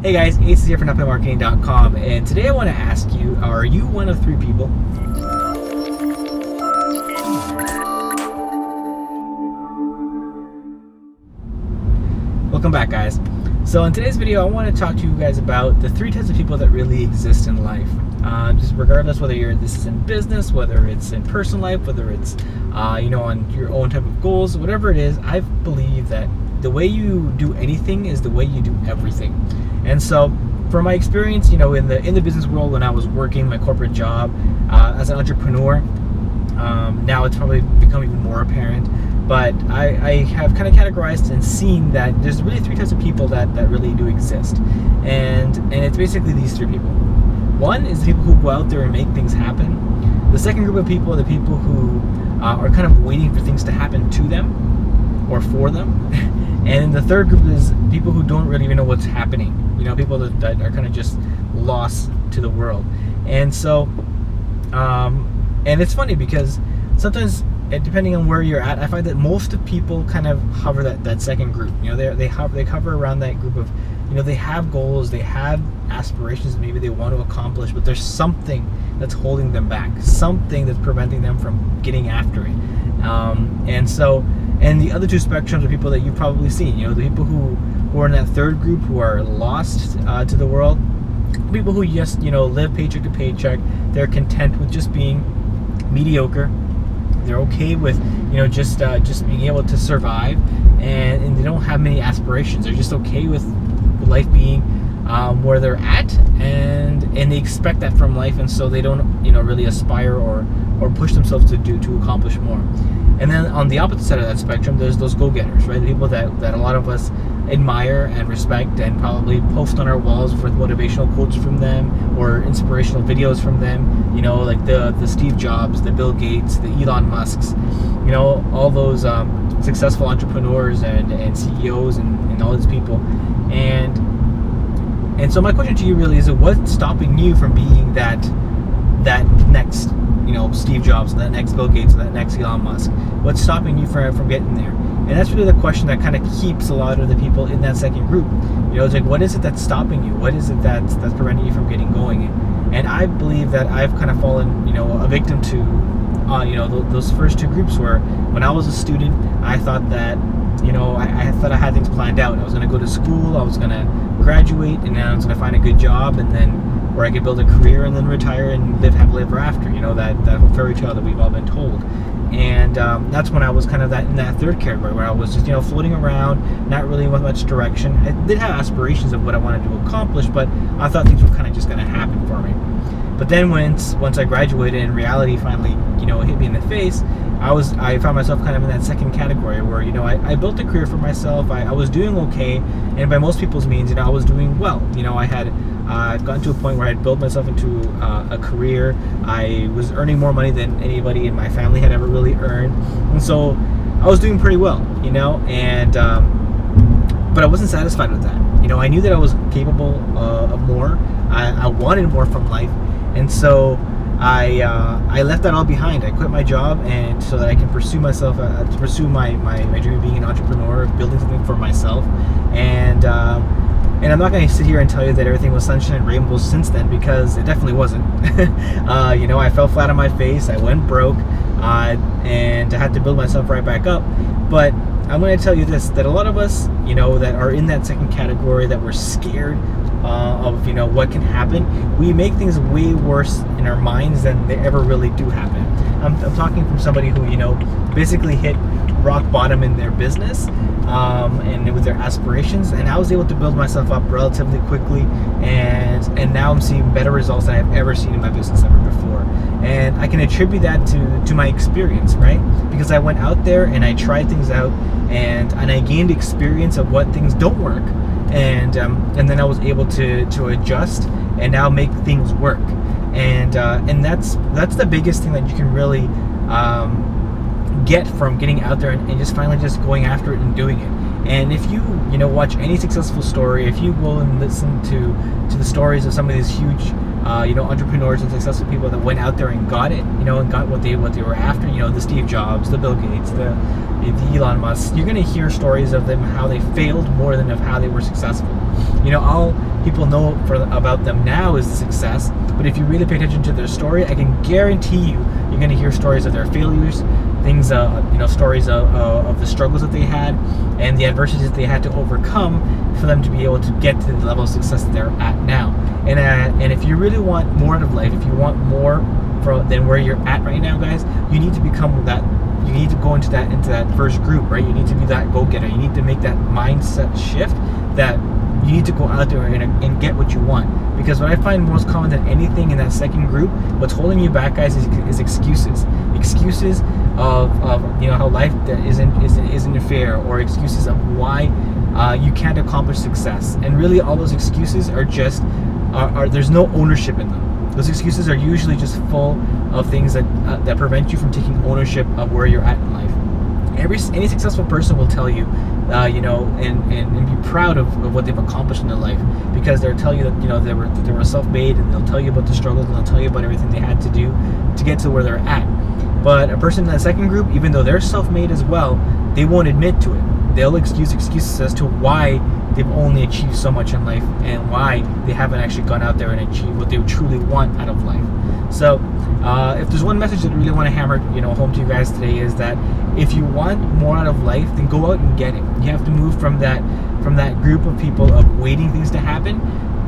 Hey guys, Ace is here from NotPayMarketing.com, and today I want to ask you, are you one of three people? Welcome back, guys. So in today's video, I want to talk to you guys about the three types of people that really exist in life. Just regardless whether this is in business, whether it's in personal life, whether it's on your own type of goals, whatever it is, I believe that the way you do anything is the way you do everything. And so, from my experience, in the business world, when I was working my corporate job as an entrepreneur, now it's probably become even more apparent. But I have kind of categorized and seen that there's really three types of people that really do exist, and it's basically these three people. One is the people who go out there and make things happen. The second group of people are the people who are kind of waiting for things to happen to them or for them. And the third group is people who don't really even know what's happening. People that are kind of just lost to the world. And so, and it's funny because sometimes, depending on where you're at, I find that most of people kind of hover that second group. They hover around that group of, they have goals, they have aspirations that maybe they want to accomplish, but there's something that's holding them back, something that's preventing them from getting after it. And the other two spectrums are people that you've probably seen. The people who are in that third group, who are lost to the world, people who just live paycheck to paycheck. They're content with just being mediocre. They're okay with just being able to survive, and they don't have many aspirations. They're just okay with life being where they're at, and they expect that from life, and so they don't really aspire or push themselves to accomplish more. And then on the opposite side of that spectrum, there's those go-getters, right? The people that a lot of us admire and respect, and probably post on our walls with motivational quotes from them or inspirational videos from them. Like the Steve Jobs, the Bill Gates, the Elon Musks, all those successful entrepreneurs and CEOs and all these people. And so my question to you really is, what's stopping you from being that next Steve Jobs, that next Bill Gates, that next Elon Musk? What's stopping you from getting there? And that's really the question that kind of keeps a lot of the people in that second group. It's like, what is it that's stopping you? What is it that's preventing you from getting going? And I believe that I've kind of fallen, a victim to, those first two groups, where when I was a student, I thought that, I thought I had things planned out. I was going to go to school, I was going to graduate, and then I was going to find a good job, and then where I could build a career and then retire and live happily ever after. That whole fairy tale that we've all been told. And that's when I was kind of in that third category, where I was just floating around, not really with much direction. I did have aspirations of what I wanted to accomplish, but I thought things were kind of just going to happen for me. But then once I graduated and reality finally hit me in the face, I found myself kind of in that second category, where I built a career for myself. I was doing okay, and by most people's means, I was doing well. I had gotten to a point where I had built myself into a career. I was earning more money than anybody in my family had ever really earned, and so I was doing pretty well, and but I wasn't satisfied with that. I knew that I was capable of more. I wanted more from life, and so I left that all behind. I quit my job, and so that I can pursue myself, to pursue my dream of being an entrepreneur, of building something for myself. And I'm not going to sit here and tell you that everything was sunshine and rainbows since then, because it definitely wasn't. I fell flat on my face. I went broke, and I had to build myself right back up. But I'm going to tell you this, that a lot of us, that are in that second category, that we're scared of what can happen, we make things way worse in our minds than they ever really do happen. I'm talking from somebody who basically hit rock bottom in their business, and with their aspirations, and I was able to build myself up relatively quickly, and now I'm seeing better results than I've ever seen in my business ever before. And I can attribute that to my experience, right? Because I went out there and I tried things out, and I gained experience of what things don't work, and then I was able to adjust and now make things work. And that's the biggest thing that you can really get from getting out there and just finally just going after it and doing it. And if you watch any successful story, if you go and listen to the stories of some of these huge entrepreneurs and successful people that went out there and got it, and got what they were after, the Steve Jobs, the Bill Gates, the Elon Musk, you're going to hear stories of them, how they failed more than of how they were successful. all people know about them now is the success. But if you really pay attention to their story, I can guarantee you're going to hear stories of their failures, things, stories of the struggles that they had and the adversities that they had to overcome for them to be able to get to the level of success that they're at now. And if you really want more out of life, if you want more than where you're at right now, guys, you need to become that. You need to go into that first group, right? You need to be that go-getter. You need to make that mindset shift that you need to go out there and get what you want. Because what I find most common than anything in that second group, what's holding you back, guys, is excuses. Excuses of how life isn't fair, or excuses of why you can't accomplish success. And really, all those excuses are just there's no ownership in them. Those excuses are usually just full of things that prevent you from taking ownership of where you're at in life. Any successful person will tell you, and be proud of what they've accomplished in their life, because they'll tell you that they were self-made, and they'll tell you about the struggles, and they'll tell you about everything they had to do to get to where they're at. But a person in that second group, even though they're self-made as well, they won't admit to it. They'll use excuses as to why they've only achieved so much in life and why they haven't actually gone out there and achieved what they truly want out of life. So if there's one message that I really want to hammer home to you guys today, is that if you want more out of life, then go out and get it. You have to move from that group of people of waiting things to happen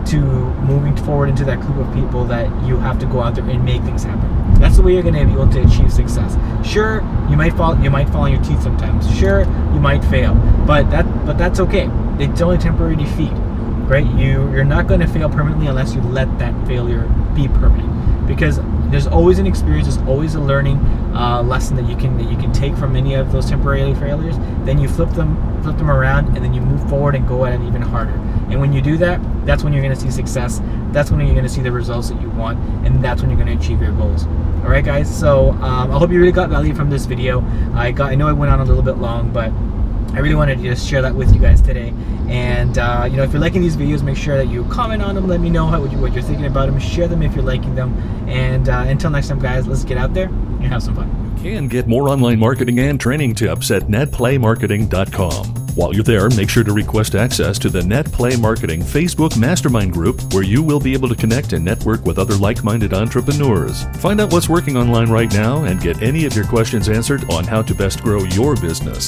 to moving forward into that group of people that you have to go out there and make things happen. That's the way you're going to be able to achieve success. Sure, you might fall on your teeth sometimes. Sure, you might fail, but that's okay. It's only temporary defeat, right? You're not going to fail permanently unless you let that failure be permanent, because there's always an experience, there's always a learning lesson that you can take from any of those temporary failures. Then you flip them around, and then you move forward and go at it even harder. And when you do that, that's when you're going to see success. That's when you're going to see the results that you want, and that's when you're going to achieve your goals. All right, guys. So I hope you really got value from this video. I know I went on a little bit long, but I really wanted to just share that with you guys today. And if you're liking these videos, make sure that you comment on them. Let me know what you're thinking about them. Share them if you're liking them. And until next time, guys, let's get out there and have some fun. You can get more online marketing and training tips at netplaymarketing.com. While you're there, make sure to request access to the NetPlay Marketing Facebook Mastermind Group, where you will be able to connect and network with other like-minded entrepreneurs. Find out what's working online right now and get any of your questions answered on how to best grow your business.